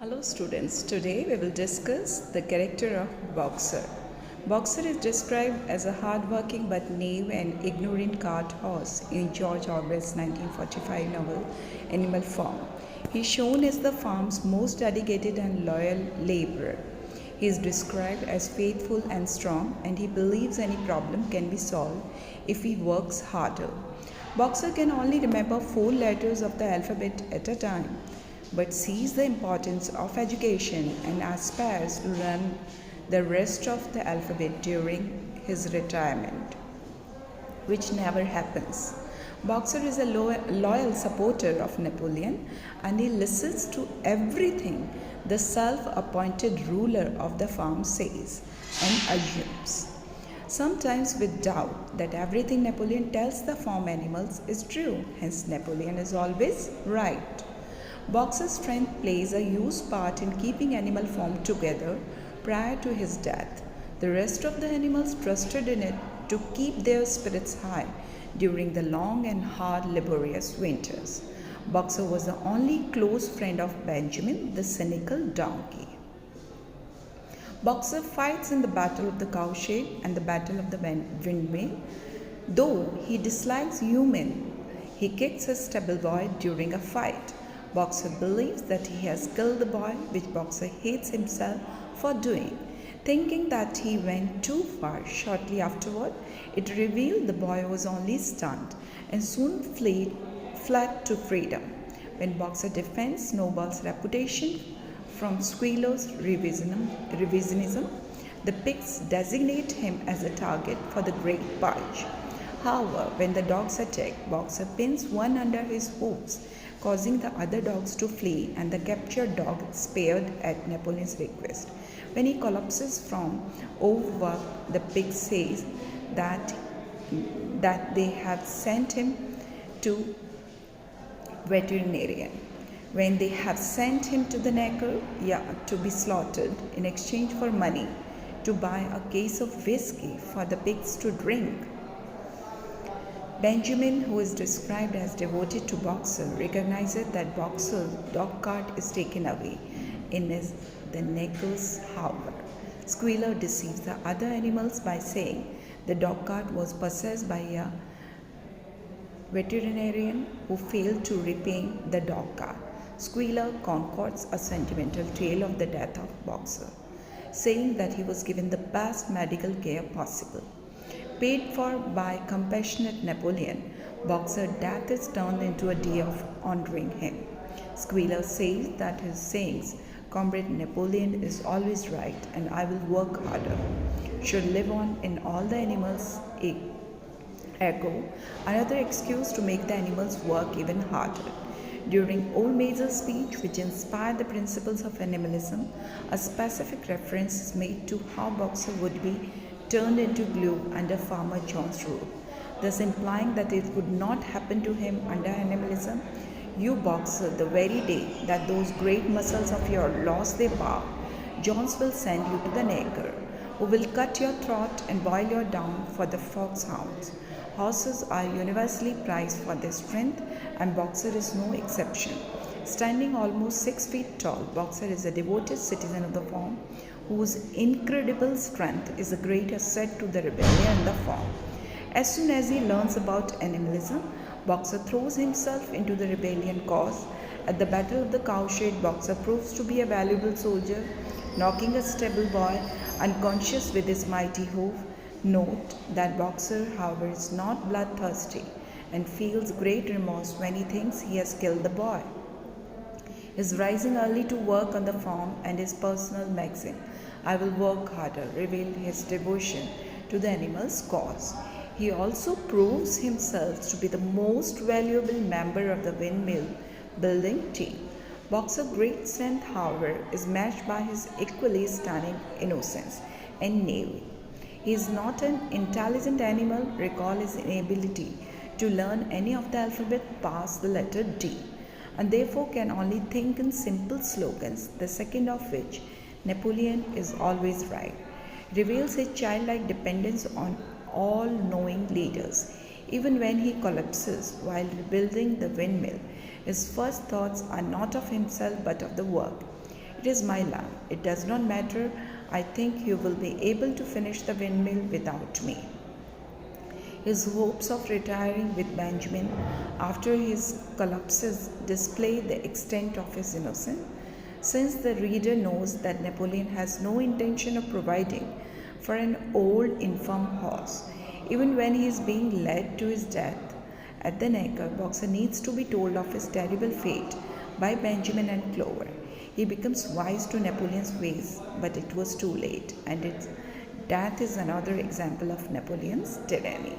Hello students, today we will discuss the character of Boxer. Boxer is described as a hard-working but naive and ignorant cart horse in George Orwell's 1945 novel Animal Farm. He is shown as the farm's most dedicated and loyal laborer. He is described as faithful and strong, and he believes any problem can be solved if he works harder. Boxer can only remember 4 letters of the alphabet at a time, but sees the importance of education and aspires to learn the rest of the alphabet during his retirement, which never happens. Boxer is a loyal supporter of Napoleon, and he listens to everything the self-appointed ruler of the farm says and assumes, sometimes with doubt that everything Napoleon tells the farm animals is true, hence Napoleon is always right. Boxer's strength plays a huge part in keeping Animal Farm together prior to his death. The rest of the animals trusted in it to keep their spirits high during the long and hard laborious winters. Boxer was the only close friend of Benjamin, the cynical donkey. Boxer fights in the Battle of the Cowshed and the Battle of the Windmill. Though he dislikes human, he kicks his stable boy during a fight. Boxer believes that he has killed the boy, which Boxer hates himself for doing. Thinking that he went too far, shortly afterward, it revealed the boy was only stunned and soon fled to freedom. When Boxer defends Snowball's reputation from Squealer's revisionism, the pigs designate him as a target for the Great Purge. However, when the dogs attack, Boxer pins one under his hooves, causing the other dogs to flee, and the captured dog is spared at Napoleon's request. When he collapses from overwork, the pig says that they have sent him to veterinarian. When they have sent him to the necker, to be slaughtered in exchange for money to buy a case of whiskey for the pigs to drink. Benjamin, who is described as devoted to Boxer, recognizes that Boxer's dog cart is taken away in the necker's however. Squealer deceives the other animals by saying the dog cart was possessed by a veterinarian who failed to repaint the dog cart. Squealer concocts a sentimental tale of the death of Boxer, saying that he was given the best medical care possible. Paid for by compassionate Napoleon, Boxer's death is turned into a day of honoring him. Squealer says that his sayings, "Comrade Napoleon is always right and I will work harder," should live on in all the animals' ego, another excuse to make the animals work even harder. During Old Major's speech, which inspired the principles of animalism, a specific reference is made to how Boxer would be turned into glue under Farmer John's rule, thus implying that it would not happen to him under animalism. You Boxer, the very day that those great muscles of yours lost their power, Jones will send you to the necker, who will cut your throat and boil you down for the foxhounds. Horses are universally prized for their strength, and Boxer is no exception. Standing almost 6 feet tall, Boxer is a devoted citizen of the farm, whose incredible strength is a great asset to the rebellion and the farm. As soon as he learns about animalism, Boxer throws himself into the rebellion cause. At the Battle of the Cowshed, Boxer proves to be a valuable soldier, knocking a stable boy unconscious with his mighty hoof. Note that Boxer, however, is not bloodthirsty and feels great remorse when he thinks he has killed the boy. His rising early to work on the farm and his personal maxim, "I will work harder," reveal his devotion to the animal's cause. He also proves himself to be the most valuable member of the windmill building team. Boxer's great strength, however, is matched by his equally stunning innocence and naivety. He is not an intelligent animal. Recall his inability to learn any of the alphabet past the letter D, and therefore can only think in simple slogans, the second of which, "Napoleon is always right," reveals his childlike dependence on all-knowing leaders. Even when he collapses while rebuilding the windmill, his first thoughts are not of himself but of the work. It is my land. It does not matter. I think you will be able to finish the windmill without me. His hopes of retiring with Benjamin after his collapses display the extent of his innocence, since the reader knows that Napoleon has no intention of providing for an old infirm horse, even when he is being led to his death. At the Neckar, Boxer needs to be told of his terrible fate by Benjamin and Clover. He becomes wise to Napoleon's ways, but it was too late, and its death is another example of Napoleon's tyranny.